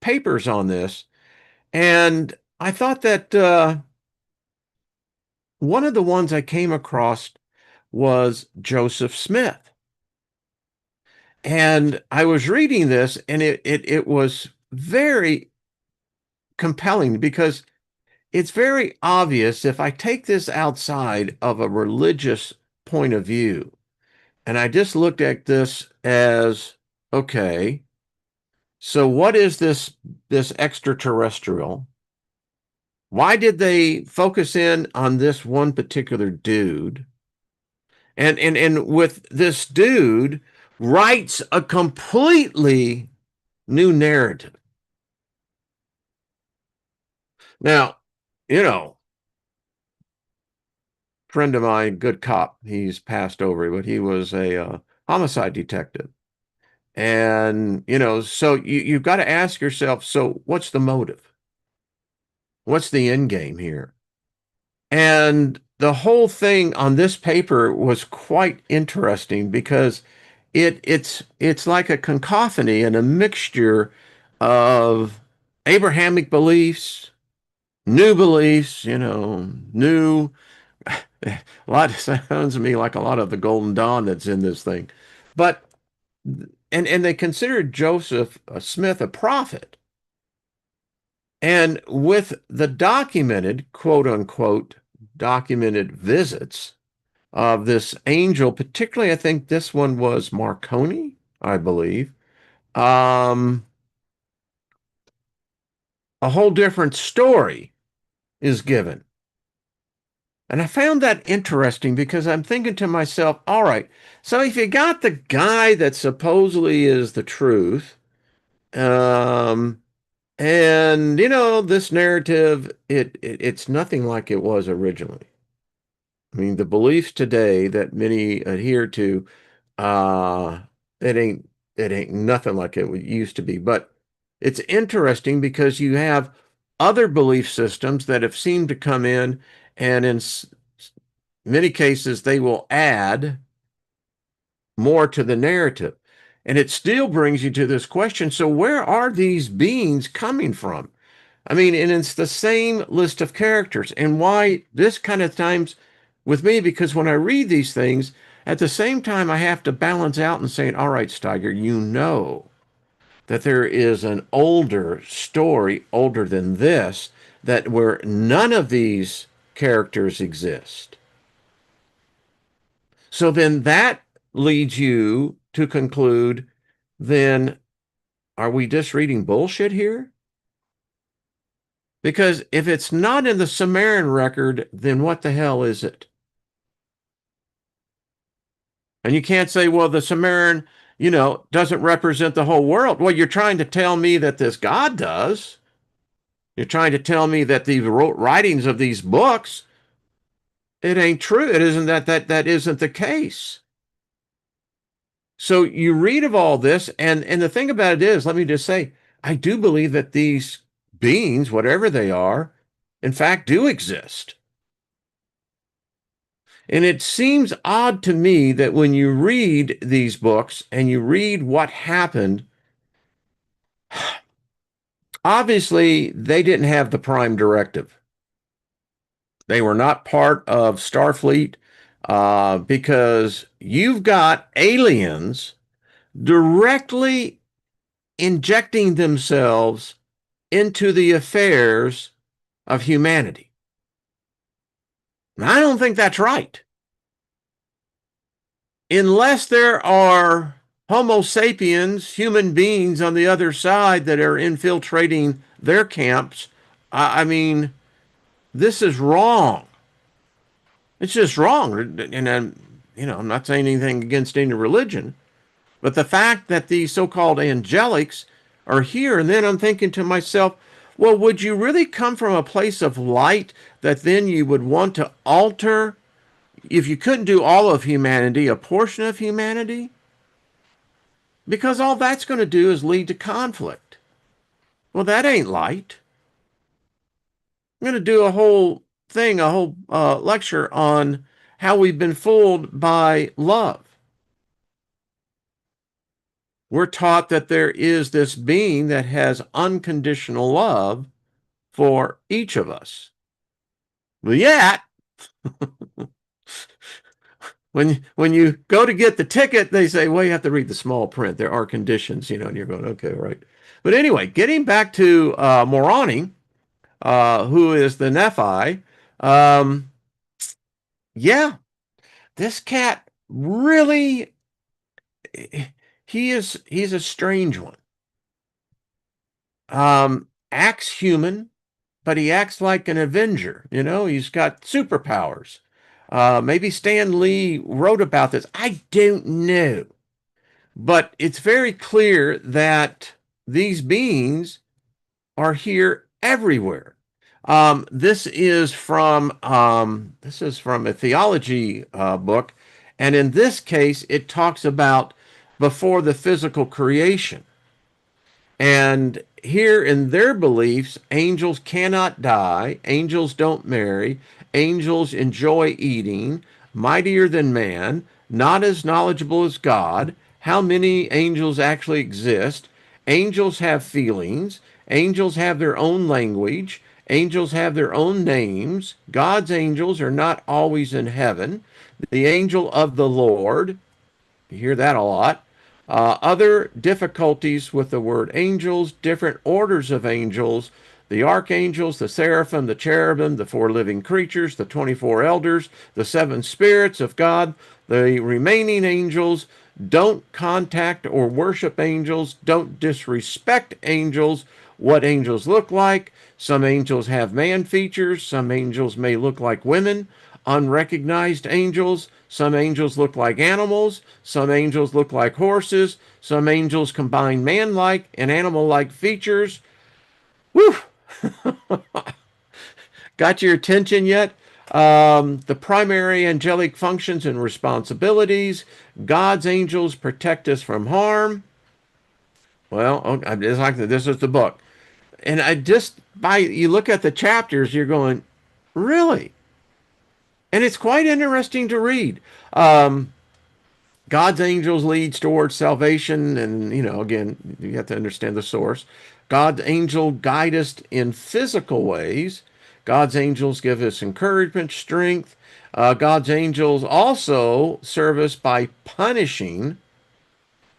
papers on this. And I thought that one of the ones I came across was Joseph Smith. And I was reading this, and it was very compelling because it's very obvious if I take this outside of a religious point of view, and I just looked at this as, okay, so what is this extraterrestrial? Why did they focus in on this one particular dude? And with this dude writes a completely new narrative. Now, you know, friend of mine, good cop, he's passed over, but he was a homicide detective. And, so you've got to ask yourself, so what's the motive? What's the end game here? And the whole thing on this paper was quite interesting because it's like a cacophony and a mixture of Abrahamic beliefs, new beliefs, new a lot sounds to me like a lot of the Golden Dawn that's in this thing. But and they considered Joseph Smith a prophet. And with the documented, quote unquote, documented visits of this angel, particularly, I think this one was Marconi, I believe, um, a whole different story is given. And I found that interesting because I'm thinking to myself, all right, so if you got the guy that supposedly is the truth, um, and this narrative, it's nothing like it was originally. I mean, the beliefs today that many adhere to, uh, it ain't it ain't nothing like it used to be. But it's interesting because you have other belief systems that have seemed to come in, and in many cases, they will add more to the narrative. And it still brings you to this question. So where are these beings coming from? I mean, and it's the same list of characters. And why this kind of times with me, because when I read these things, at the same time, I have to balance out and say, all right, Steiger, you know that there is an older story, older than this, that where none of these characters exist. So then that leads you to conclude, then are we just reading bullshit here? Because if it's not in the Sumerian record, then what the hell is it? And you can't say, well, the Sumerian, doesn't represent the whole world. Well, you're trying to tell me that this God does. You're trying to tell me that the writings of these books, it ain't true. It isn't that isn't the case. So you read of all this, and the thing about it is, let me just say, I do believe that these beings, whatever they are, in fact, do exist. And it seems odd to me that when you read these books and you read what happened, obviously they didn't have the prime directive. They were not part of Starfleet. because you've got aliens directly injecting themselves into the affairs of humanity. And I don't think that's right. Unless there are Homo sapiens, human beings on the other side that are infiltrating their camps, I mean, this is wrong. It's just wrong. And I'm not saying anything against any religion, but the fact that these so-called angelics are here, and then I'm thinking to myself, well, would you really come from a place of light that then you would want to alter, if you couldn't do all of humanity, a portion of humanity? Because all that's going to do is lead to conflict. Well, that ain't light. I'm going to do a whole thing, a whole lecture on how we've been fooled by love. We're taught that there is this being that has unconditional love for each of us. But yet, when you go to get the ticket, they say, well, you have to read the small print. There are conditions, and you're going, okay, right. But anyway, getting back to Moroni, who is the Nephi, um, yeah, this cat really, he's a strange one. Acts human, but he acts like an Avenger. He's got superpowers. Maybe Stan Lee wrote about this. I don't know. But it's very clear that these beings are here everywhere. This is from a theology book, and in this case, it talks about before the physical creation. And here in their beliefs, angels cannot die, angels don't marry, angels enjoy eating, mightier than man, not as knowledgeable as God. How many angels actually exist? Angels have feelings, angels have their own language, angels have their own names. God's angels are not always in heaven. The angel of the Lord, you hear that a lot. Other difficulties with the word angels, different orders of angels, the archangels, the seraphim, the cherubim, the four living creatures, the 24 elders, the seven spirits of God, the remaining angels. Don't contact or worship angels. Don't disrespect angels. What angels look like. Some angels have man features. Some angels may look like women. Unrecognized angels. Some angels look like animals. Some angels look like horses. Some angels combine man-like and animal-like features. Woo! Got your attention yet? The primary angelic functions and responsibilities. God's angels protect us from harm. Well, it's like this is the book. And you look at the chapters, you're going, really? And it's quite interesting to read. God's angels leads towards salvation. And, again, you have to understand the source. God's angel guide us in physical ways. God's angels give us encouragement, strength. God's angels also serve us by punishing,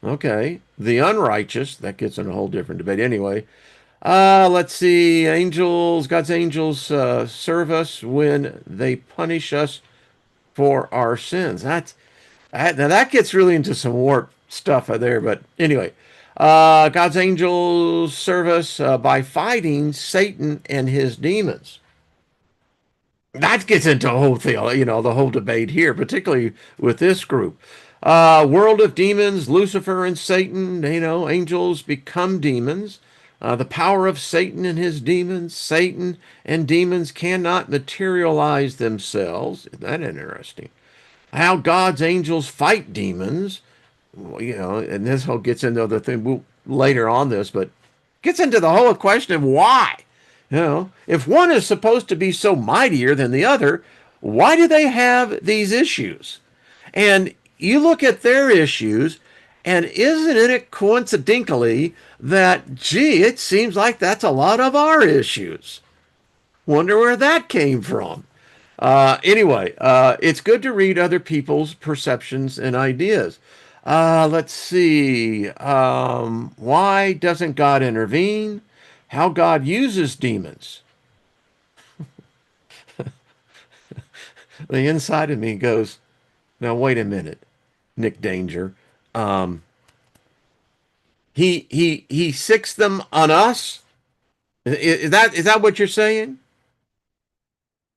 okay, the unrighteous. That gets in a whole different debate anyway. Let's see. God's angels serve us when they punish us for our sins. Now that gets really into some warped stuff there. But anyway, God's angels serve us by fighting Satan and his demons. That gets into a whole thing, the whole debate here, particularly with this group. World of demons, Lucifer and Satan, angels become demons. The power of Satan and his demons. Satan and demons cannot materialize themselves. Isn't that interesting? How God's angels fight demons. And this whole gets into the thing later on this, but gets into the whole question of why. If one is supposed to be so mightier than the other, why do they have these issues? And you look at their issues, and isn't it coincidentally that, gee, it seems like that's a lot of our issues? Wonder where that came from. Anyway, it's good to read other people's perceptions and ideas. Let's see. Why doesn't God intervene? How God uses demons. The inside of me goes, now wait a minute, Nick Danger. Um, he sicks them on us. Is that what you're saying?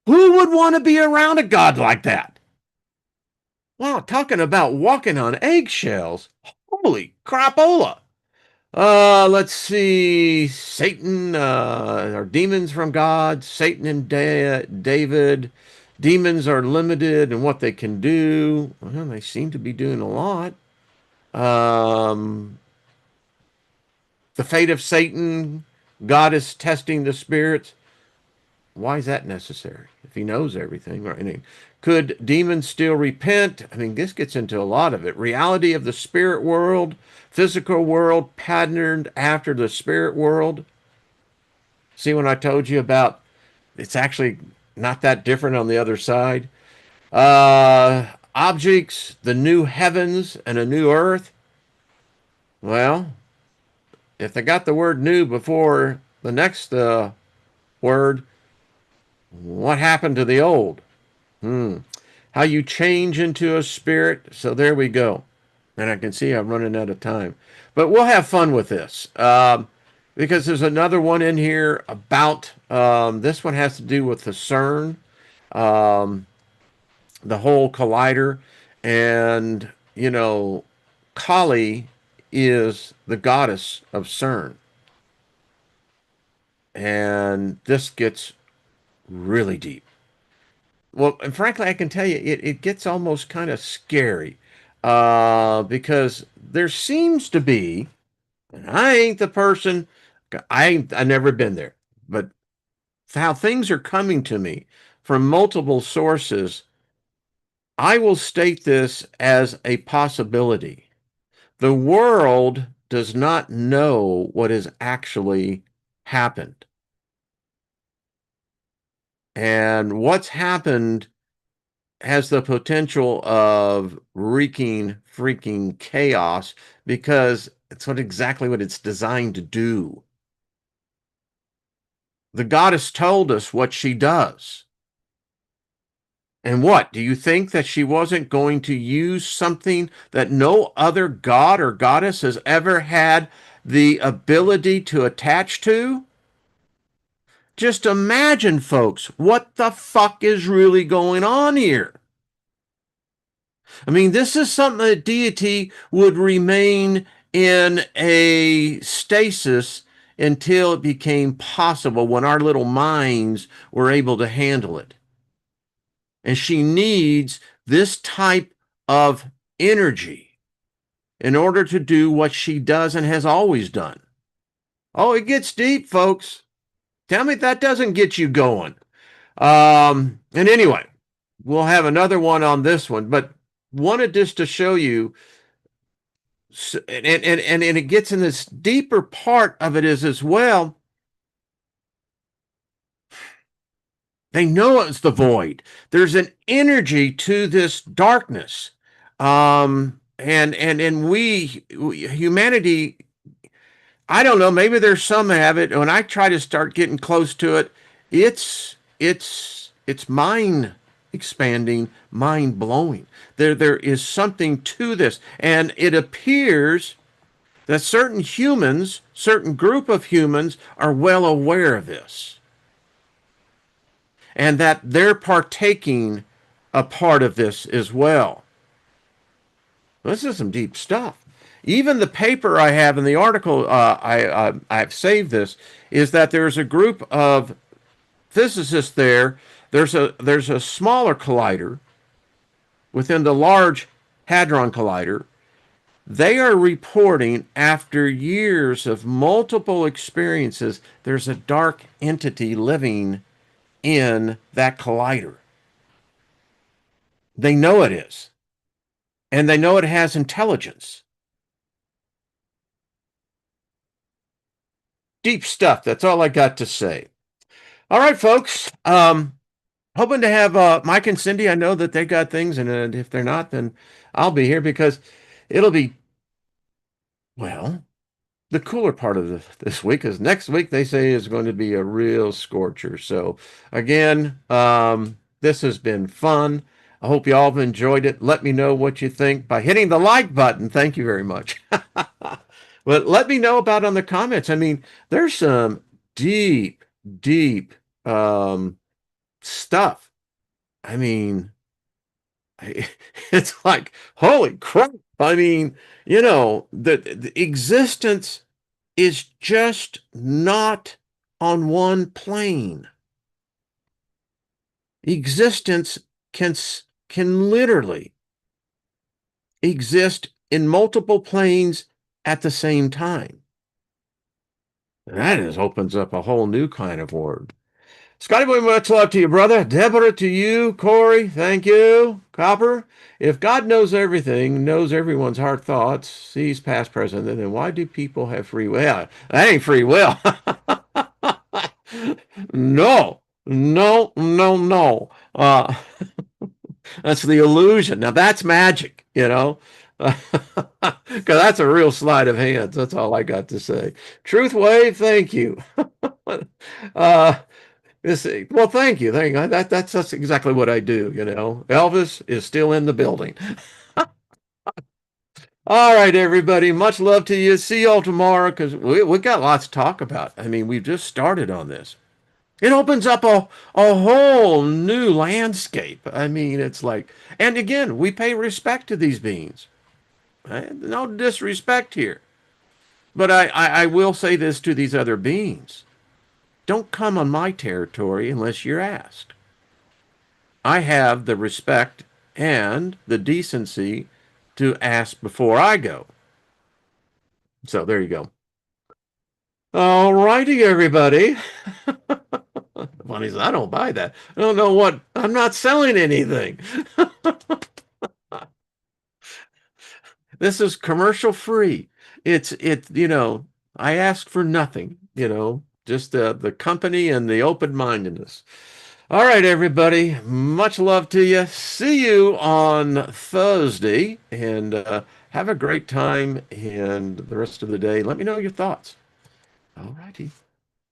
Who would want to be around a God like that? Wow, talking about walking on eggshells. Holy crapola. Let's see. Satan, are demons from God? Satan and David. Demons are limited in what they can do. Well, they seem to be doing a lot. Um, the fate of Satan. God is testing the spirits. Why is that necessary? If he knows everything, right? I mean, could demons still repent? I mean, this gets into a lot of it. Reality of the spirit world, physical world patterned after the spirit world. See, when I told you about it's actually not that different on the other side. Objects, the new heavens and a new earth. Well, if they got the word new before the next word, what happened to the old? Hmm. How you change into a spirit. So there we go. And I can see I'm running out of time. But we'll have fun with this. Because there's another one in here about this one has to do with the CERN, um, the whole collider. And, Kali is the goddess of CERN. And this gets really deep. Well, and frankly, I can tell you, it gets almost kind of scary because there seems to be, and I ain't the person, I never been there, but how things are coming to me from multiple sources, I will state this as a possibility. The world does not know what has actually happened. And what's happened has the potential of wreaking freaking chaos because it's exactly what it's designed to do. The goddess told us what she does. And what? Do you think that she wasn't going to use something that no other god or goddess has ever had the ability to attach to? Just imagine, folks, what the fuck is really going on here? I mean, this is something that deity would remain in a stasis until it became possible when our little minds were able to handle it. And she needs this type of energy in order to do what she does and has always done. Oh, it gets deep, folks. Tell me if that doesn't get you going. And anyway, we'll have another one on this one, but wanted just to show you and it gets in this deeper part of it is as well. They know it's the void. There's an energy to this darkness, and humanity. I don't know. Maybe there's some have it. When I try to start getting close to it, it's mind expanding, mind blowing. There is something to this, and it appears that certain humans, certain group of humans are well aware of this and that they're partaking a part of this as well. This is some deep stuff. Even the paper I have in the article, I've saved this, is that there's a group of physicists there. There's a smaller collider within the large hadron collider. They are reporting after years of multiple experiences, there's a dark entity living in that collider. They know it is, and they know it has intelligence. Deep stuff. That's all I got to say. All right, folks. hoping to have Mike and Cindy. I know that they got things, and if they're not, then I'll be here because it'll be, well, the cooler part of this week is next week they say is going to be a real scorcher. So again, this has been fun. I hope you all have enjoyed it. Let me know what you think by hitting the like button. Thank you very much. But let me know about it on the comments. I mean, there's some deep, deep stuff. I mean, it's like, holy crap. I mean, the existence is just not on one plane. Existence can can literally exist in multiple planes at the same time. That just opens up a whole new kind of world. Scotty boy, much love to you, brother. Deborah, to you. Corey, thank you. Copper, if God knows everything, knows everyone's heart thoughts, sees past, present, then why do people have free will? Yeah, that ain't free will. No, no, no, no. That's the illusion. Now that's magic, you know? Because that's a real sleight of hands. That's all I got to say. Truth Wave, thank you. uh, well, thank you. Thank you. That's exactly what I do, you know. Elvis is still in the building. All right, everybody. Much love to you. See y'all tomorrow because we got lots to talk about. I mean, we've just started on this. It opens up a whole new landscape. I mean, it's like, and again, we pay respect to these beings. Right? No disrespect here. But I will say this to these other beings. Don't come on my territory unless you're asked. I have the respect and the decency to ask before I go. So there you go. All righty, everybody. Funny is, I don't buy that. I don't know what, I'm not selling anything. This is commercial free. I ask for nothing, just the company and the open-mindedness. All right, everybody. Much love to you. See you on Thursday and have a great time and the rest of the day. Let me know your thoughts. All righty.